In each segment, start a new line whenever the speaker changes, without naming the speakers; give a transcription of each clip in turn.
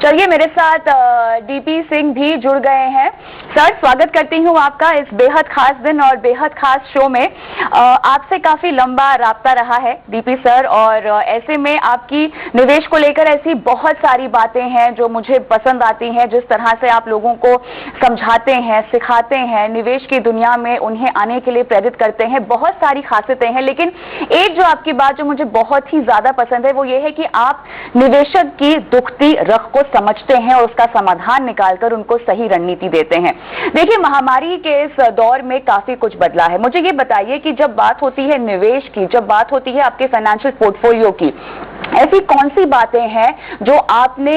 चलिए, मेरे साथ डीपी सिंह भी जुड़ गए हैं। सर, स्वागत करती हूँ आपका इस बेहद खास दिन और बेहद खास शो में। आपसे काफी लंबा राब्ता रहा है डीपी सर, और ऐसे में आपकी निवेश को लेकर ऐसी बहुत सारी बातें हैं जो मुझे पसंद आती हैं। जिस तरह से आप लोगों को समझाते हैं, सिखाते हैं, निवेश की दुनिया में उन्हें आने के लिए प्रेरित करते हैं, बहुत सारी खासियतें हैं। लेकिन एक जो आपकी बात जो मुझे बहुत ही ज्यादा पसंद है वो ये है कि आप निवेशक की दुखती रख को समझते हैं और उसका समाधान निकालकर उनको सही रणनीति देते हैं। देखिए, महामारी के इस दौर में काफी कुछ बदला है। मुझे ये बताइए कि जब बात होती है निवेश की, जब बात होती है आपके फाइनेंशियल पोर्टफोलियो की, ऐसी कौन सी बातें हैं जो आपने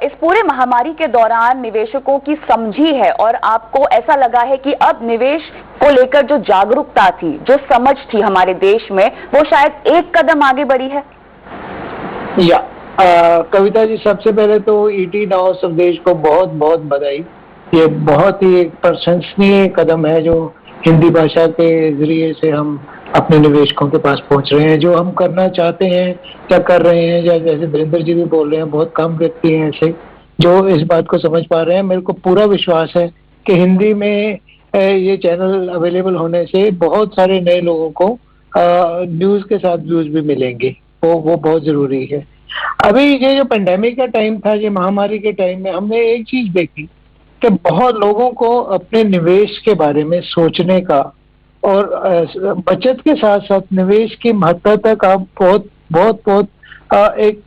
इस पूरे महामारी के दौरान निवेशकों की समझी है और आपको ऐसा लगा है कि अब निवेश को लेकर जो जागरूकता थी, जो समझ थी हमारे देश में, वो शायद एक कदम आगे बढ़ी है?
कविता जी, सबसे पहले तो ईटी नाउ संदेश को बहुत बहुत बधाई। ये बहुत ही एक प्रशंसनीय कदम है जो हिंदी भाषा के जरिए से हम अपने निवेशकों के पास पहुंच रहे हैं। जो हम करना चाहते हैं क्या कर रहे हैं, या जैसे धीरेन्द्र जी भी बोल रहे हैं, बहुत कम व्यक्ति हैं ऐसे जो इस बात को समझ पा रहे हैं। मेरे को पूरा विश्वास है कि हिंदी में ये चैनल अवेलेबल होने से बहुत सारे नए लोगों को न्यूज के साथ व्यूज भी मिलेंगे। वो बहुत जरूरी है। अभी ये जो पेंडेमिक का टाइम था, ये महामारी के टाइम में हमने एक चीज देखी कि बहुत लोगों को अपने निवेश के बारे में सोचने का और बचत के साथ साथ निवेश की महत्ता का बहुत बहुत बहुत एक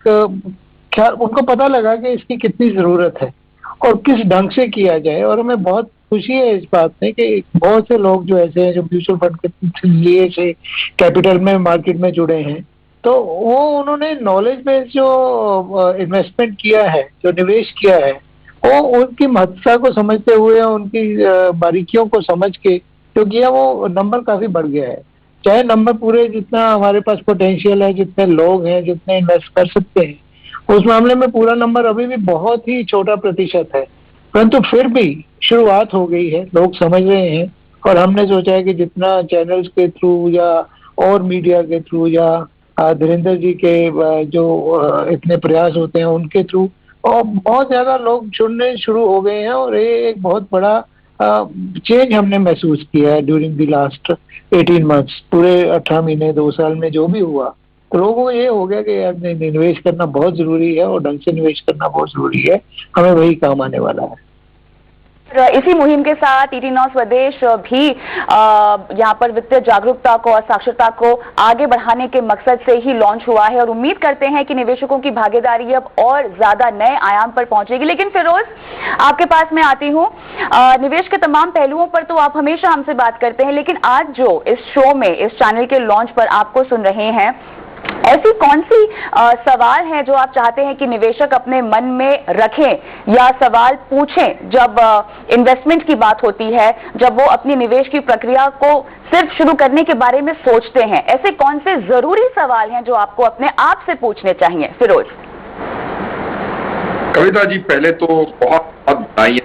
ख्याल उनको पता लगा कि इसकी कितनी जरूरत है और किस ढंग से किया जाए। और हमें बहुत खुशी है इस बात में कि बहुत से लोग जो ऐसे हैं जो म्यूचुअल फंड के लिए से कैपिटल में मार्केट में जुड़े हैं, तो वो उन्होंने नॉलेज बेस्ड जो इन्वेस्टमेंट किया है, जो निवेश किया है, वो उनकी महत्ता को समझते हुए, उनकी बारीकियों को समझ के जो किया, वो नंबर काफी बढ़ गया है। चाहे नंबर पूरे जितना हमारे पास पोटेंशियल है, जितने लोग हैं, जितने इन्वेस्ट कर सकते हैं, उस मामले में पूरा नंबर अभी भी बहुत ही छोटा प्रतिशत है। परंतु फिर भी शुरुआत हो गई है, लोग समझ रहे हैं। और हमने सोचा है कि जितना चैनल्स के थ्रू या और मीडिया के थ्रू या धीरेन्द्र जी के जो इतने प्रयास होते हैं उनके थ्रू, और बहुत ज्यादा लोग जुड़ने शुरू हो गए हैं। और ये एक बहुत बड़ा चेंज हमने महसूस किया है ड्यूरिंग द लास्ट 18 मंथ्स। पूरे 18 महीने 2 साल में जो भी हुआ, तो लोगों को ये हो गया कि यार निवेश करना बहुत जरूरी है और ढंग से निवेश करना बहुत जरूरी है, हमें वही काम आने वाला है।
इसी मुहिम के साथ ईटी नाउ स्वदेश भी यहाँ पर वित्तीय जागरूकता को और साक्षरता को आगे बढ़ाने के मकसद से ही लॉन्च हुआ है, और उम्मीद करते हैं कि निवेशकों की भागीदारी अब और ज्यादा नए आयाम पर पहुंचेगी। लेकिन फिरोज, आपके पास मैं आती हूँ। निवेश के तमाम पहलुओं पर तो आप हमेशा हमसे बात करते हैं, लेकिन आज जो इस शो में, इस चैनल के लॉन्च पर आपको सुन रहे हैं, ऐसी कौन सी सवाल हैं जो आप चाहते हैं कि निवेशक अपने मन में रखें या सवाल पूछें जब इन्वेस्टमेंट की बात होती है, जब वो अपनी निवेश की प्रक्रिया को सिर्फ शुरू करने के बारे में सोचते हैं? ऐसे कौन से जरूरी सवाल हैं जो आपको अपने आप से पूछने चाहिए? फिरोज।
कविता जी, पहले तो बहुत बहुत बधाई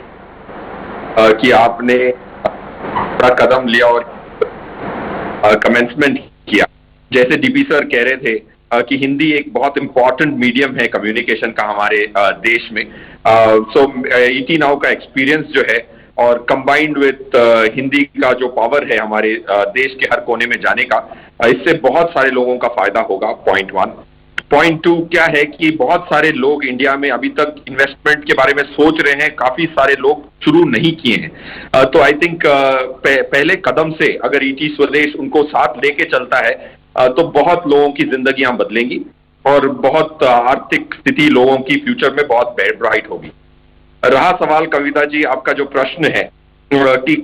कि आपने बड़ा कदम लिया और कमेंसमेंट किया। जैसे डीपी सर कह रहे थे कि हिंदी एक बहुत इंपॉर्टेंट मीडियम है कम्युनिकेशन का हमारे देश में। सो ईटी नाउ का एक्सपीरियंस जो है और कंबाइंड विद हिंदी का जो पावर है हमारे देश के हर कोने में जाने का, इससे बहुत सारे लोगों का फायदा होगा। पॉइंट 1। पॉइंट 2 क्या है कि बहुत सारे लोग इंडिया में अभी तक इन्वेस्टमेंट के बारे में सोच रहे हैं, काफी सारे लोग शुरू नहीं किए हैं। तो आई थिंक पहले कदम से अगर ईटी स्वदेश उनको साथ लेके चलता है तो बहुत लोगों की जिंदगियां बदलेंगी और बहुत आर्थिक स्थिति लोगों की फ्यूचर में बहुत ब्राइट होगी। रहा सवाल कविता जी, आपका जो प्रश्न है कि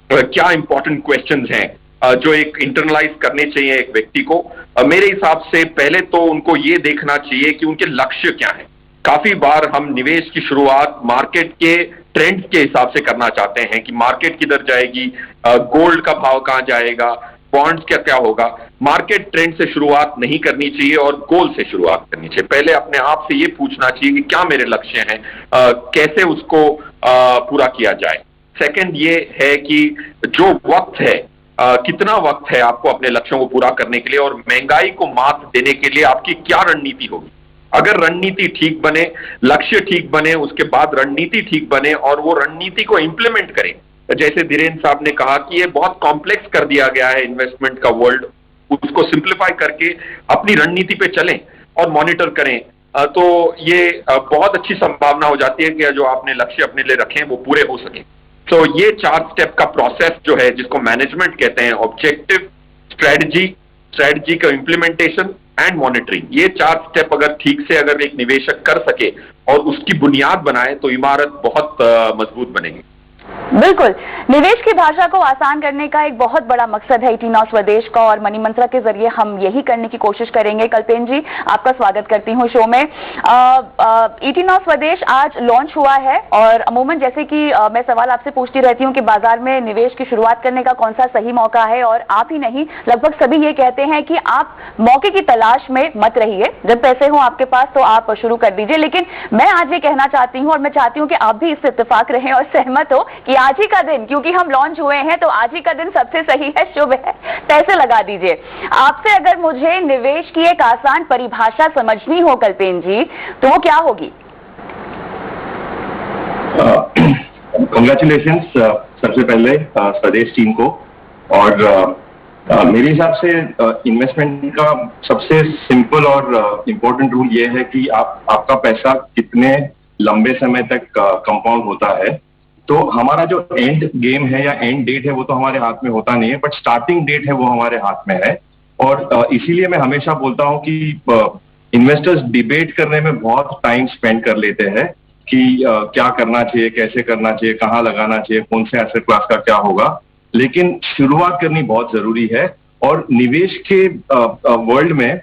क्या इंपॉर्टेंट क्वेश्चंस हैं जो एक इंटरनलाइज करने चाहिए एक व्यक्ति को, मेरे हिसाब से पहले तो उनको ये देखना चाहिए कि उनके लक्ष्य क्या है। काफी बार हम निवेश की शुरुआत मार्केट के ट्रेंड्स के हिसाब से करना चाहते हैं कि मार्केट किधर जाएगी, गोल्ड का भाव कहां जाएगा, बॉन्ड्स क्या क्या होगा। मार्केट ट्रेंड से शुरुआत नहीं करनी चाहिए और गोल से शुरुआत करनी चाहिए। पहले अपने आप से ये पूछना चाहिए कि क्या मेरे लक्ष्य हैं, कैसे उसको पूरा किया जाए। सेकंड ये है कि जो वक्त है, कितना वक्त है आपको अपने लक्ष्यों को पूरा करने के लिए, और महंगाई को मात देने के लिए आपकी क्या रणनीति होगी। अगर रणनीति ठीक बने, लक्ष्य ठीक बने, उसके बाद रणनीति ठीक बने और वो रणनीति को इंप्लीमेंट करें, जैसे धीरेन्द्र साहब ने कहा कि ये बहुत कॉम्प्लेक्स कर दिया गया है इन्वेस्टमेंट का वर्ल्ड, उसको सिंप्लीफाई करके अपनी रणनीति पे चलें और मॉनिटर करें, तो ये बहुत अच्छी संभावना हो जाती है कि जो आपने लक्ष्य अपने लिए रखे हैं वो पूरे हो सके। तो ये 4 स्टेप का प्रोसेस जो है, जिसको मैनेजमेंट कहते हैं, ऑब्जेक्टिव, स्ट्रेटजी का इम्प्लीमेंटेशन एंड मॉनिटरिंग, ये 4 स्टेप अगर ठीक से अगर एक निवेशक कर सके और उसकी बुनियाद बनाए तो इमारत बहुत मजबूत बनेगी।
बिल्कुल, निवेश की भाषा को आसान करने का एक बहुत बड़ा मकसद है ET Now स्वदेश का, और मनी मंत्रा के जरिए हम यही करने की कोशिश करेंगे। कल्पेन जी, आपका स्वागत करती हूँ शो में। ET Now स्वदेश आज लॉन्च हुआ है, और अमूमन जैसे कि मैं सवाल आपसे पूछती रहती हूँ कि बाजार में निवेश की शुरुआत करने का कौन सा सही मौका है, और आप ही नहीं, लगभग सभी ये कहते हैं कि आप मौके की तलाश में मत रहिए, जब पैसे हो आपके पास तो आप शुरू कर दीजिए। लेकिन मैं आज ये कहना चाहती हूँ, और मैं चाहती हूँ कि आप भी इससे इत्तेफाक रहें और सहमत हो कि आज ही का दिन, क्योंकि हम लॉन्च हुए हैं तो आज ही का दिन सबसे सही है, शुभ है, पैसे लगा दीजिए। आपसे अगर मुझे निवेश की एक आसान परिभाषा समझनी हो कल्पेन जी, तो वो क्या होगी?
कंग्रेचुलेशंस सबसे पहले स्वदेश टीम को, और मेरे हिसाब से इन्वेस्टमेंट का सबसे सिंपल और इम्पोर्टेंट रूल ये है कि आपका पैसा कितने लंबे समय तक कंपाउंड होता है। तो हमारा जो एंड गेम है या एंड डेट है वो तो हमारे हाथ में होता नहीं है, बट स्टार्टिंग डेट है वो हमारे हाथ में है। और इसीलिए मैं हमेशा बोलता हूँ कि इन्वेस्टर्स डिबेट करने में बहुत टाइम स्पेंड कर लेते हैं कि क्या करना चाहिए, कैसे करना चाहिए, कहाँ लगाना चाहिए, कौन से एसेट क्लास का क्या होगा, लेकिन शुरुआत करनी बहुत जरूरी है। और निवेश के वर्ल्ड में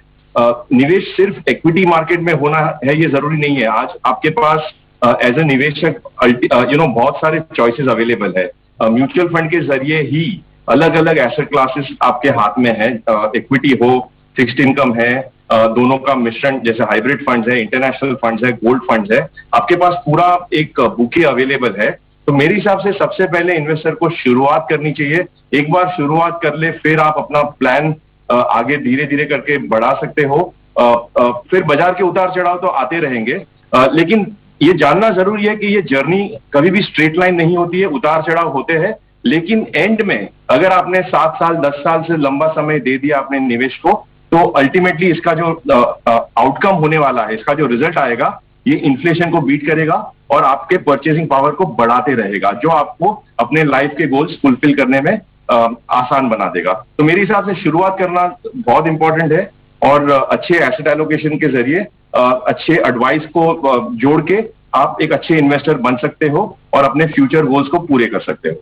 निवेश सिर्फ इक्विटी मार्केट में होना है ये जरूरी नहीं है। आज आपके पास एज ए निवेशक बहुत सारे चॉइसेस अवेलेबल है। म्यूचुअल फंड के जरिए ही अलग अलग एसेट क्लासेस आपके हाथ में है, इक्विटी हो, फिक्स्ड इनकम है, दोनों का मिश्रण, जैसे हाइब्रिड फंड्स है, इंटरनेशनल फंड्स है, गोल्ड फंड्स है, आपके पास पूरा एक बुके अवेलेबल है। तो मेरे हिसाब से सबसे पहले इन्वेस्टर को शुरुआत करनी चाहिए। एक बार शुरुआत कर ले, फिर आप अपना प्लान आगे धीरे धीरे करके बढ़ा सकते हो। फिर बाजार के उतार चढ़ाव तो आते रहेंगे, लेकिन ये जानना जरूरी है कि ये जर्नी कभी भी स्ट्रेट लाइन नहीं होती है, उतार चढ़ाव होते हैं, लेकिन एंड में अगर आपने 7 साल 10 साल से लंबा समय दे दिया अपने निवेश को, तो अल्टीमेटली इसका जो आउटकम होने वाला है, इसका जो रिजल्ट आएगा, ये इन्फ्लेशन को बीट करेगा और आपके परचेसिंग पावर को बढ़ाते रहेगा, जो आपको अपने लाइफ के गोल्स फुलफिल करने में आसान बना देगा। तो मेरे हिसाब से शुरुआत करना बहुत इंपॉर्टेंट है, और अच्छे एसेट एलोकेशन के जरिए अच्छे एडवाइस को जोड़ के आप एक अच्छे इन्वेस्टर बन सकते हो और अपने फ्यूचर गोल्स को पूरे कर सकते हो।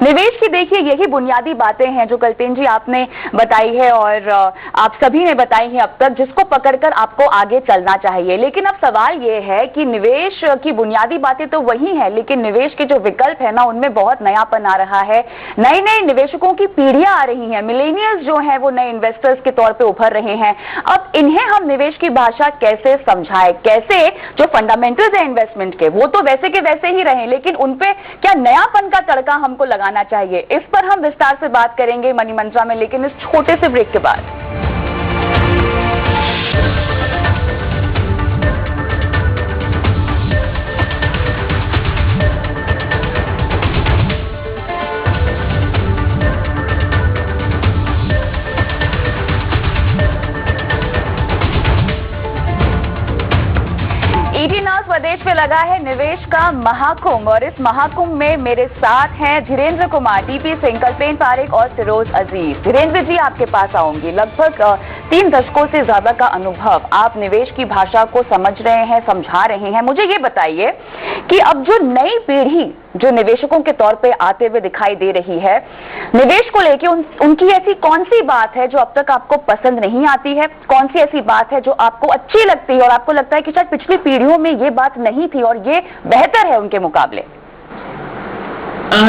निवेश की देखिए यही बुनियादी बातें हैं जो कल्पेन जी आपने बताई है और आप सभी ने बताई हैं अब तक, जिसको पकड़कर आपको आगे चलना चाहिए। लेकिन अब सवाल ये है कि निवेश की बुनियादी बातें तो वही हैं, लेकिन निवेश के जो विकल्प है ना, उनमें बहुत नयापन आ रहा है। नए नए निवेशकों की पीढ़ियां आ रही हैं, मिलेनियल्स जो हैं वो नए इन्वेस्टर्स के तौर पे उभर रहे हैं। अब इन्हें हम निवेश की भाषा कैसे समझाएं, कैसे जो फंडामेंटल्स है इन्वेस्टमेंट के वो तो वैसे के वैसे ही रहें, लेकिन उनपे क्या नयापन का तड़का हमको लगाना चाहिए, इस पर हम विस्तार से बात करेंगे मनी मंत्रा में, लेकिन इस छोटे से ब्रेक के बाद। ET Now स्वदेश पे लगा है निवेश का महाकुंभ, और इस महाकुंभ में मेरे साथ हैं धीरेन्द्र कुमार, DP सिंह, कल्पेन पारेख और फिरोज अजीज। धीरेन्द्र जी, आपके पास आऊंगी। लगभग 3 दशकों से ज्यादा का अनुभव, आप निवेश की भाषा को समझ रहे हैं, समझा रहे हैं। मुझे ये बताइए कि अब जो नई पीढ़ी जो निवेशकों के तौर पे आते हुए दिखाई दे रही है, निवेश को लेके उनकी ऐसी कौन सी बात है जो अब तक आपको पसंद नहीं आती है, कौन सी ऐसी बात है जो आपको अच्छी लगती है और आपको लगता है कि शायद पिछली पीढ़ियों में ये बात नहीं थी और ये बेहतर है उनके मुकाबले?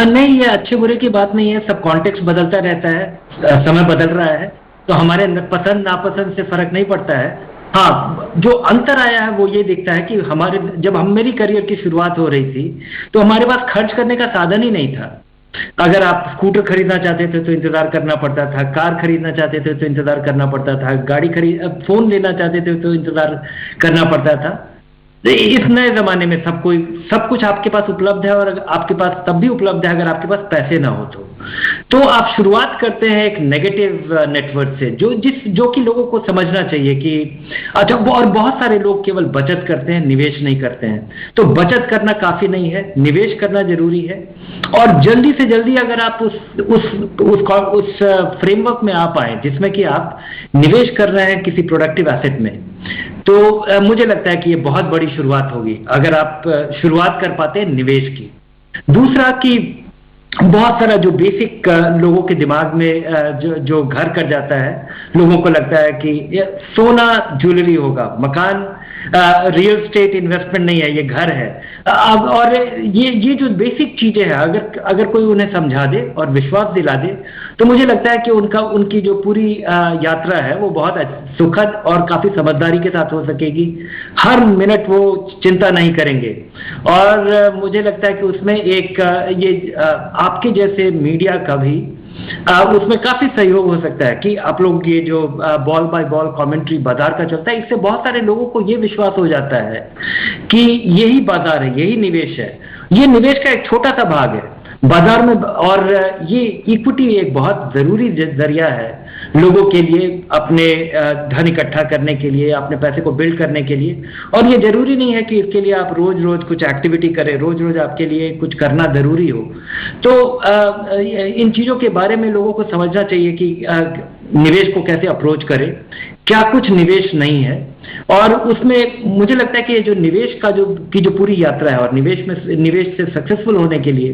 नहीं, ये अच्छे बुरे की बात नहीं है, सब कॉन्टेक्स्ट बदलता रहता है, समय बदल रहा है, तो हमारे पसंद नापसंद से फर्क नहीं पड़ता है। हाँ, जो अंतर आया है वो ये दिखता है कि जब मेरी करियर की शुरुआत हो रही थी तो हमारे पास खर्च करने का साधन ही नहीं था। अगर आप स्कूटर खरीदना चाहते थे तो इंतजार करना पड़ता था, कार खरीदना चाहते थे तो इंतजार करना पड़ता था, फोन लेना चाहते थे तो इंतजार करना पड़ता था। इस नए जमाने में सब कुछ आपके पास उपलब्ध है, और आपके पास तब भी उपलब्ध है अगर आपके पास पैसे ना हो तो आप शुरुआत करते हैं एक नेगेटिव नेटवर्क से, जो कि लोगों को समझना चाहिए कि अच्छा। और बहुत सारे लोग केवल बचत करते हैं, निवेश नहीं करते हैं। तो बचत करना काफी नहीं है, निवेश करना जरूरी है। और जल्दी से जल्दी अगर आप उस फ्रेमवर्क में आ पाए जिसमें कि आप निवेश कर रहे हैं किसी प्रोडक्टिव एसेट में, तो मुझे लगता है कि ये बहुत बड़ी शुरुआत होगी अगर आप शुरुआत कर पाते हैं निवेश की। दूसरा कि बहुत सारा जो बेसिक लोगों के दिमाग में जो घर कर जाता है, लोगों को लगता है कि सोना ज्वेलरी होगा, मकान रियल स्टेट इन्वेस्टमेंट नहीं है, ये घर है। अब और ये जो बेसिक चीजें हैं अगर कोई उन्हें समझा दे और विश्वास दिला दे तो मुझे लगता है कि उनकी जो पूरी यात्रा है वो बहुत सुखद और काफी समझदारी के साथ हो सकेगी। हर मिनट वो चिंता नहीं करेंगे। और मुझे लगता है कि उसमें एक आपके जैसे मीडिया का भी उसमें काफी सहयोग हो सकता है कि आप लोग ये जो बॉल बाय बॉल कमेंट्री बाजार का चलता है, इससे बहुत सारे लोगों को ये विश्वास हो जाता है कि यही बाजार है, यही निवेश है। ये निवेश का एक छोटा सा भाग है बाजार में, और ये इक्विटी एक बहुत जरूरी जरिया है लोगों के लिए अपने धन इकट्ठा करने के लिए, अपने पैसे को बिल्ड करने के लिए। और ये जरूरी नहीं है कि इसके लिए आप रोज रोज कुछ एक्टिविटी करें, रोज रोज आपके लिए कुछ करना जरूरी हो। तो इन चीजों के बारे में लोगों को समझना चाहिए कि निवेश को कैसे अप्रोच करें, क्या कुछ निवेश नहीं है। और उसमें मुझे लगता है कि ये जो निवेश का जो पूरी यात्रा है और निवेश से सक्सेसफुल होने के लिए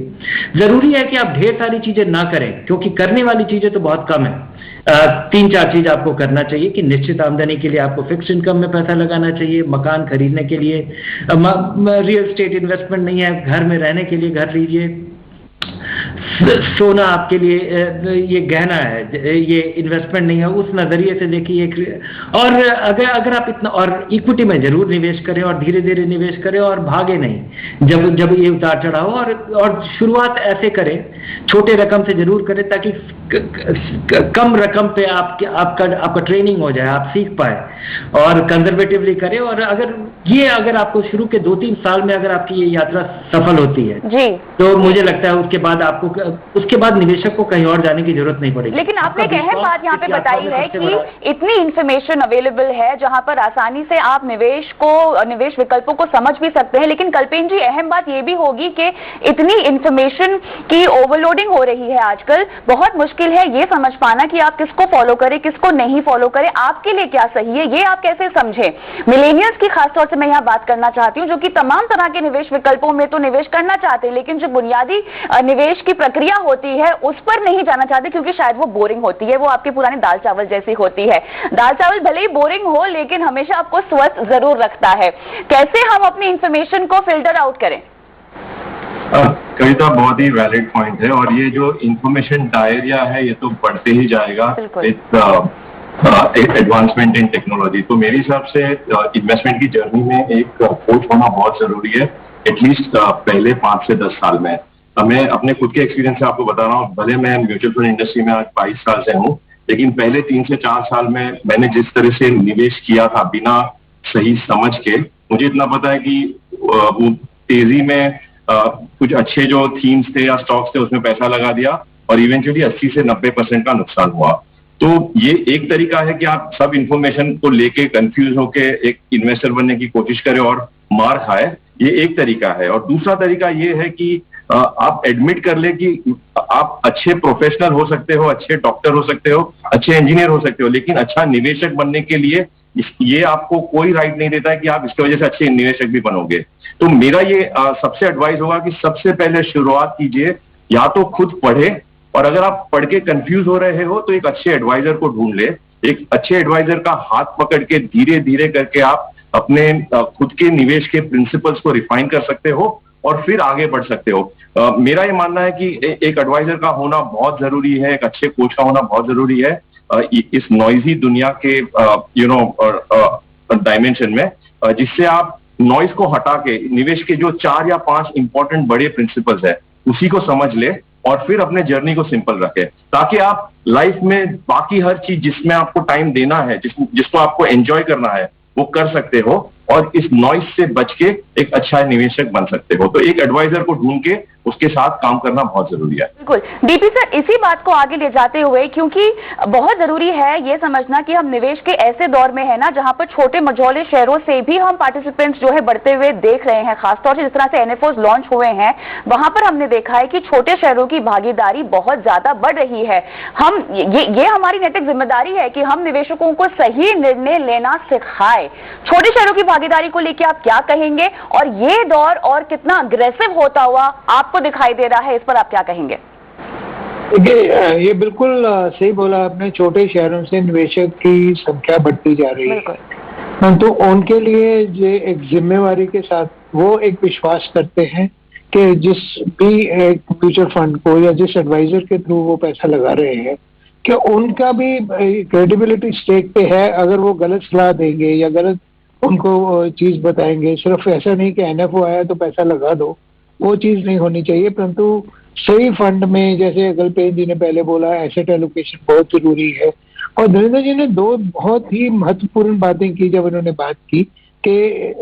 जरूरी है कि आप ढेर सारी चीजें ना करें, क्योंकि करने वाली चीजें तो बहुत कम है। 3-4 चीज आपको करना चाहिए कि निश्चित आमदनी के लिए आपको फिक्स्ड इनकम में पैसा लगाना चाहिए, मकान खरीदने के लिए रियल स्टेट इन्वेस्टमेंट नहीं है, घर में रहने के लिए घर लीजिए, सोना आपके लिए ये गहना है, ये इन्वेस्टमेंट नहीं है, उस नजरिए से देखिए। और अगर आप इतना और इक्विटी में जरूर निवेश करें और धीरे धीरे निवेश करें और भागे नहीं जब ये उतार चढ़ाव, और शुरुआत ऐसे करें, छोटे रकम से जरूर करें ताकि कम रकम पे आपका ट्रेनिंग हो जाए, आप सीख पाए, और कंजर्वेटिवली करें। और अगर आपको शुरू के 2-3 साल में अगर आपकी ये यात्रा सफल होती है
जी,
तो मुझे लगता है उसके बाद निवेशक को कहीं और जाने की जरूरत नहीं पड़ेगी।
लेकिन आपने एक अहम बात यहाँ पे बताई है कि इतनी इंफॉर्मेशन अवेलेबल है जहां पर आसानी से आप निवेश विकल्पों को समझ भी सकते हैं। लेकिन कल्पेन जी, अहम बात ये भी होगी कि इतनी इंफॉर्मेशन की ओवरलोडिंग हो रही है आजकल, बहुत मुश्किल है ये समझ पाना कि आप किसको फॉलो करें, किसको नहीं फॉलो करें, आपके लिए क्या सही है, ये आप कैसे समझें। मिलेनियल्स की खासतौर से मैं यहाँ बात करना चाहती हूँ, जो कि तमाम तरह के निवेश विकल्पों में तो निवेश करना चाहते हैं, लेकिन जो बुनियादी निवेश की प्रक्रिया होती है उस पर नहीं जाना चाहते, क्योंकि शायद वो बोरिंग होती है, वो आपके पुराने दाल चावल जैसी होती है। दाल चावल भले ही बोरिंग हो लेकिन हमेशा आपको स्वस्थ जरूर रखता है। कैसे हम अपनी इंफॉर्मेशन को फिल्टर आउट करें?
कविता, बहुत ही वैलिड पॉइंट है, और ये जो इंफॉर्मेशन डायरिया है ये तो बढ़ते ही जाएगा एडवांसमेंट इन टेक्नोलॉजी। तो मेरे हिसाब से इन्वेस्टमेंट की जर्नी में एक कोच होना बहुत जरूरी है, एटलीस्ट पहले 5 से 10 साल में। मैं अपने खुद के एक्सपीरियंस से आपको बता रहा हूँ, भले मैं म्यूचुअल फंड इंडस्ट्री में आज 22 साल से हूँ, लेकिन पहले 3 से 4 साल में मैंने जिस तरह से निवेश किया था बिना सही समझ के, मुझे इतना पता है कि वो तेजी में कुछ अच्छे जो थीम्स थे या स्टॉक्स थे उसमें पैसा लगा दिया और इवेंचुअली 80 से 90% का नुकसान हुआ। तो ये एक तरीका है कि आप सब इंफॉर्मेशन को लेके कंफ्यूज होके एक इन्वेस्टर बनने की कोशिश करें और मार खाए, ये एक तरीका है। और दूसरा तरीका ये है कि आप एडमिट कर ले कि आप अच्छे प्रोफेशनल हो सकते हो, अच्छे डॉक्टर हो सकते हो, अच्छे इंजीनियर हो सकते हो, लेकिन अच्छा निवेशक बनने के लिए ये आपको कोई राइट नहीं देता है कि आप इसकी वजह से अच्छे निवेशक भी बनोगे। तो मेरा ये सबसे एडवाइस होगा कि सबसे पहले शुरुआत कीजिए, या तो खुद पढ़े, और अगर आप पढ़ के कंफ्यूज हो रहे हो तो एक अच्छे एडवाइजर को ढूंढ ले। एक अच्छे एडवाइजर का हाथ पकड़ के धीरे धीरे करके आप अपने खुद के निवेश के प्रिंसिपल्स को रिफाइन कर सकते हो और फिर आगे बढ़ सकते हो। मेरा ये मानना है कि एक एडवाइजर का होना बहुत जरूरी है, एक अच्छे कोच का होना बहुत जरूरी है इस नॉइजी दुनिया के डायमेंशन में, जिससे आप नॉइज को हटा के निवेश के जो 4 या 5 इंपॉर्टेंट बड़े प्रिंसिपल्स है उसी को समझ ले और फिर अपने जर्नी को सिंपल रखें, ताकि आप लाइफ में बाकी हर चीज जिसमें आपको टाइम देना है, जिसको आपको एंजॉय करना है, वो कर सकते हो और इस नॉइस से बच के एक अच्छा निवेशक बन सकते हो। तो एक एडवाइजर को ढूंढ के उसके साथ काम करना बहुत जरूरी है।
बिल्कुल डीपी सर, इसी बात को आगे ले जाते हुए, क्योंकि बहुत जरूरी है ये समझना कि हम निवेश के ऐसे दौर में है ना जहां पर छोटे मझौले शहरों से भी हम पार्टिसिपेंट्स जो है बढ़ते हुए देख रहे हैं। खासतौर से जिस तरह से एनएफओज लॉन्च हुए हैं, वहां पर हमने देखा है कि छोटे शहरों की भागीदारी बहुत ज्यादा बढ़ रही है। हम ये हमारी नैतिक जिम्मेदारी है कि हम निवेशकों को सही निर्णय लेना सिखाए। छोटे शहरों की भागीदारी को लेकर आप क्या कहेंगे, और ये दौर और कितना अग्रेसिव होता हुआ आपको दिखाई दे रहा है, इस पर आप क्या कहेंगे?
देखिए, ये बिल्कुल सही बोला आपने। छोटे शहरों से निवेशक की संख्या बढ़ती जा रही है, परंतु उनके लिए ये एक जिम्मेवारी के साथ वो एक विश्वास करते हैं कि जिस भी एक म्यूचुअल फंड को या जिस एडवाइजर के थ्रू वो पैसा लगा रहे हैं, कि उनका भी क्रेडिबिलिटी स्टेक पे है। अगर वो गलत सलाह देंगे या गलत उनको चीज बताएंगे, सिर्फ ऐसा नहीं कि एनएफओ आया तो पैसा लगा दो, वो चीज नहीं होनी चाहिए। परंतु सही फंड में, जैसे अगलपेन जी ने पहले बोला, एसेट एलोकेशन बहुत जरूरी है। और धीरेन्द्र जी ने दो बहुत ही महत्वपूर्ण बातें की जब उन्होंने बात की कि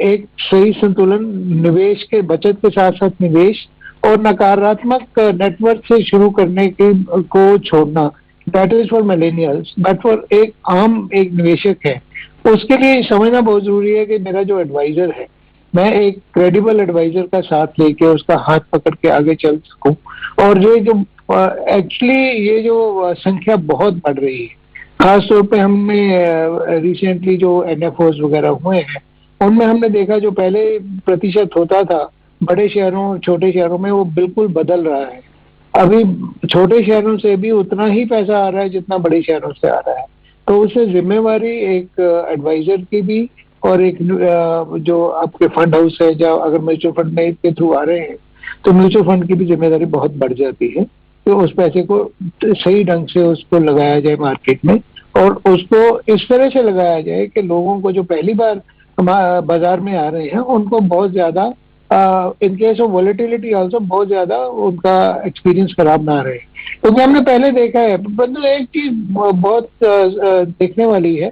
एक सही संतुलन, निवेश के बचत के साथ साथ निवेश, और नकारात्मक नेटवर्क से शुरू करने के को छोड़ना। That is for millennials, but for एक आम एक निवेशक है, उसके लिए समझना बहुत जरूरी है कि मेरा जो एडवाइजर है, मैं एक क्रेडिबल एडवाइजर का साथ लेके उसका हाथ पकड़ के आगे चल सकूं। और ये जो एक्चुअली ये जो संख्या बहुत बढ़ रही है, खासतौर पे हमने रिसेंटली जो एनएफओज वगैरह हुए हैं, उनमें हमने देखा जो पहले प्रतिशत होता था बड़े शहरों छोटे शहरों में, वो बिल्कुल बदल रहा है। अभी छोटे शहरों से भी उतना ही पैसा आ रहा है जितना बड़े शहरों से आ रहा है। तो उससे जिम्मेवारी एक एडवाइजर की भी, और एक जो आपके फंड हाउस है, जो अगर म्यूचुअल फंड में के थ्रू आ रहे हैं, तो म्यूचुअल फंड की भी जिम्मेदारी बहुत बढ़ जाती है कि उस पैसे को सही ढंग से उसको लगाया जाए मार्केट में, और उसको इस तरह से लगाया जाए कि लोगों को जो पहली बार बाजार में आ रहे हैं उनको बहुत ज्यादा, in case of volatility also, बहुत ज्यादा उनका एक्सपीरियंस खराब ना रहे। क्योंकि हमने पहले देखा है, परंतु एक चीज बहुत देखने वाली है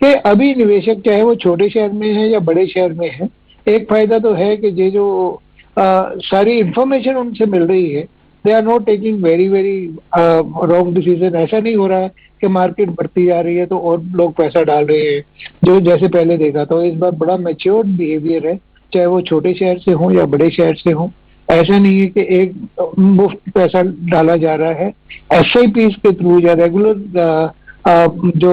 कि अभी निवेशक चाहे वो छोटे शहर में है या बड़े शहर में है, एक फायदा तो है कि ये जो सारी इंफॉर्मेशन उनसे मिल रही है, they are not taking very very wrong decision. ऐसा नहीं हो रहा है कि मार्केट बढ़ती जा रही है तो और लोग पैसा डाल रहे हैं, जो जैसे पहले देखा। तो इस बार बड़ा मैच्योर्ड बिहेवियर है, चाहे वो छोटे शहर से हो या बड़े शहर से हो। ऐसा नहीं है कि एक मुफ्त पैसा डाला जा रहा है। SIP के थ्रू या रेगुलर जो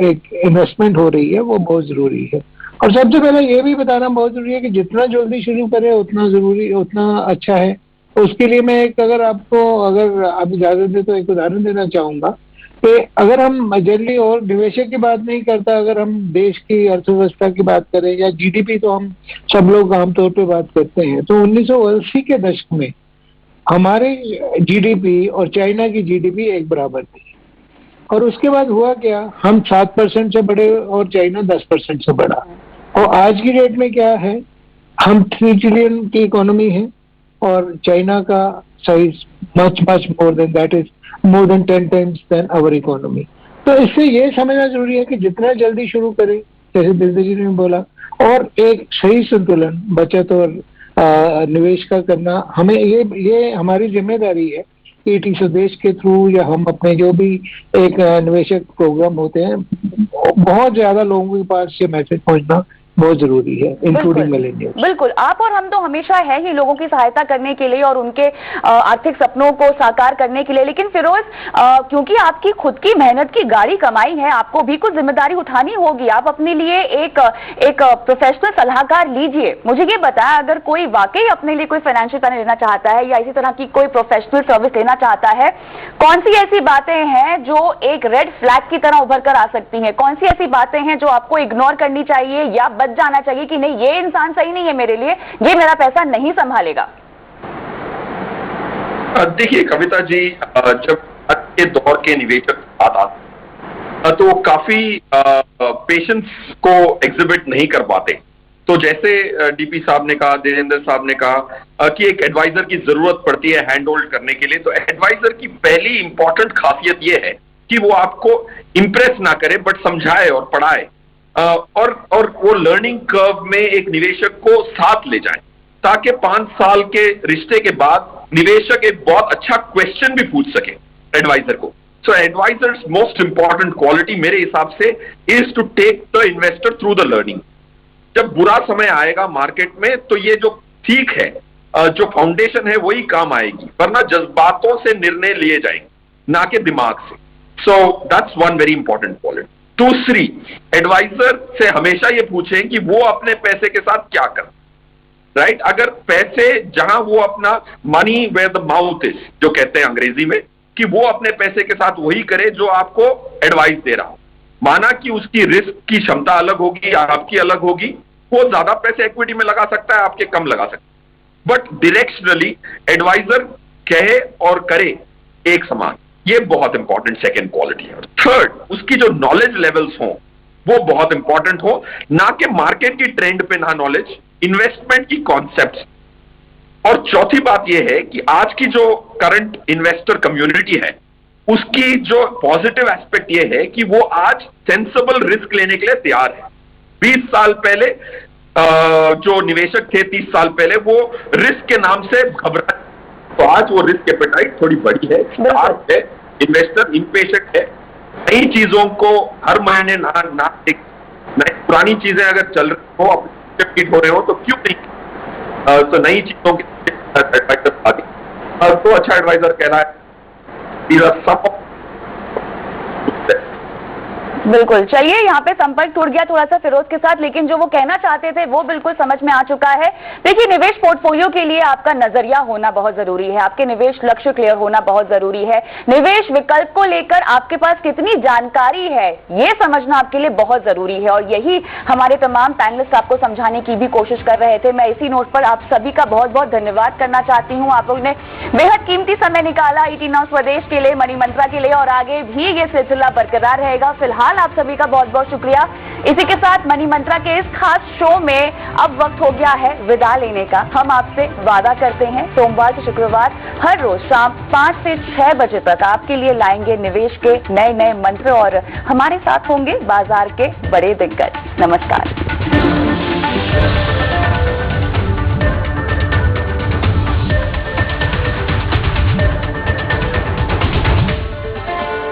एक इन्वेस्टमेंट हो रही है, वो बहुत जरूरी है। और सबसे पहले ये भी बताना बहुत जरूरी है कि जितना जल्दी शुरू करें उतना जरूरी, उतना अच्छा है। उसके लिए मैं एक, अगर आप इजाजत दें तो एक उदाहरण देना चाहूंगा कि अगर हम जनरली, और निवेशक की बात नहीं करता, अगर हम देश की अर्थव्यवस्था की बात करें या GDP, तो हम सब लोग आमतौर पे बात करते हैं। तो 1980 के दशक में हमारे GDP और चाइना की GDP एक बराबर थी। और उसके बाद हुआ क्या, हम 7% से बढ़े और चाइना 10% से बढ़ा। और आज की डेट में क्या है, हम 3 ट्रिलियन की इकोनॉमी है और चाइना का size much much more than that, is more than 10 times than our economy. तो इससे ये समझना जरूरी है कि जितना जल्दी शुरू करें, जैसे दिलजी जी ने बोला, और एक सही संतुलन बचत और निवेश का करना, हमें ये हमारी जिम्मेदारी है। ET स्वदेश के थ्रू या हम अपने जो भी एक निवेशक प्रोग्राम होते हैं, बहुत ज्यादा लोगों के पास ये मैसेज पहुंचना बहुत जरूरी है, इंक्लूडिंग मिलेनियल्स।
बिल्कुल, आप और हम तो हमेशा है ही लोगों की सहायता करने के लिए और उनके आर्थिक सपनों को साकार करने के लिए। लेकिन फिरोज, क्योंकि आपकी खुद की मेहनत की गाड़ी कमाई है, आपको भी कुछ जिम्मेदारी उठानी होगी। आप अपने लिए एक प्रोफेशनल सलाहकार लीजिए। मुझे ये बताया, अगर कोई वाकई अपने लिए कोई फाइनेंशियल प्लान लेना चाहता है या इसी तरह की कोई प्रोफेशनल सर्विस लेना चाहता है, कौन सी ऐसी बातें हैं जो एक रेड फ्लैग की तरह उभर कर आ सकती हैं? कौन सी ऐसी बातें हैं जो आपको इग्नोर करनी चाहिए या बच जाना चाहिए कि नहीं, ये इंसान सही नहीं है मेरे लिए, ये मेरा पैसा नहीं संभालेगा?
देखिए कविता जी, जब आज के दौर के निवेशक बात आते तो वो काफी पेशेंस को एग्जिबिट नहीं कर पाते। तो जैसे डीपी साहब ने कहा, देवेंद्र साहब ने कहा कि एक एडवाइजर की जरूरत पड़ती है हैंड होल्ड करने के लिए, तो एडवाइजर की पहली इंपॉर्टेंट खासियत यह है कि वो आपको इंप्रेस ना करे बट समझाए और पढ़ाए, और वो लर्निंग कर्व में एक निवेशक को साथ ले जाए, ताकि 5 साल के रिश्ते के बाद निवेशक एक बहुत अच्छा क्वेश्चन भी पूछ सके एडवाइजर को। So advisors most important quality मेरे हिसाब से is to take the investor through the learning. जब बुरा समय आएगा मार्केट में तो ये जो सीख है, जो फाउंडेशन है, वही काम आएगी, वरना जज्बातों से निर्णय लिए जाएंगे ना कि दिमाग से। So that's one very important quality. दूसरी, एडवाइजर से हमेशा ये पूछें कि वो अपने पैसे के साथ क्या कर, राइट? अगर पैसे जहां वो अपना money where the mouth is, जो कहते हैं अंग्रेजी में, कि वो अपने पैसे के साथ वही करे जो आपको एडवाइस दे रहा हो। माना कि उसकी रिस्क की क्षमता अलग होगी, आपकी अलग होगी, वो ज्यादा पैसे इक्विटी में लगा सकता है, आपके कम लगा सकता है, बट डायरेक्शनली एडवाइजर कहे और करे एक समान, ये बहुत इंपॉर्टेंट सेकेंड क्वालिटी है। थर्ड, उसकी जो नॉलेज लेवल्स हो वो बहुत इंपॉर्टेंट हो, ना कि मार्केट की ट्रेंड पे ना नॉलेज, इन्वेस्टमेंट की कॉन्सेप्ट्स। और चौथी बात यह है कि आज की जो करंट इन्वेस्टर कम्युनिटी है उसकी जो पॉजिटिव एस्पेक्ट यह है कि वो आज सेंसिबल रिस्क लेने के लिए तैयार है। 20 साल पहले जो निवेशक थे, 30 साल पहले, वो रिस्क के नाम से घबरा, तो आज वो रिस्क एपेटाइट थोड़ी बड़ी है, शार्प है, इन्वेस्टर इम्पेशेंट है, नई चीजों को हर महीने ना पुरानी चीजें अगर चल रही हो, हो रहे हो, तो क्यों नहीं तो नई चीजों की तो अच्छा एडवाइजर कहना है।
बिल्कुल, चलिए यहाँ पे संपर्क टूट गया थोड़ा सा फिरोज के साथ, लेकिन जो वो कहना चाहते थे वो बिल्कुल समझ में आ चुका है। देखिए, निवेश पोर्टफोलियो के लिए आपका नजरिया होना बहुत जरूरी है, आपके निवेश लक्ष्य क्लियर होना बहुत जरूरी है, निवेश विकल्प को लेकर आपके पास कितनी जानकारी है ये समझना आपके लिए बहुत जरूरी है, और यही हमारे तमाम पैनलिस्ट आपको समझाने की भी कोशिश कर रहे थे। मैं इसी नोट पर आप सभी का बहुत बहुत धन्यवाद करना चाहती हूँ। आप लोगों ने बेहद कीमती समय निकाला ईटी नाउ स्वदेश के लिए, मनी मंत्रा के लिए, और आगे भी ये सिलसिला बरकरार रहेगा। फिलहाल आप सभी का बहुत बहुत शुक्रिया। इसी के साथ मनी मंत्रा के इस खास शो में अब वक्त हो गया है विदा लेने का। हम आपसे वादा करते हैं सोमवार से शुक्रवार हर रोज शाम 5 से 6 बजे तक आपके लिए लाएंगे निवेश के नए नए मंत्र, और हमारे साथ होंगे बाजार के बड़े दिग्गज। नमस्कार।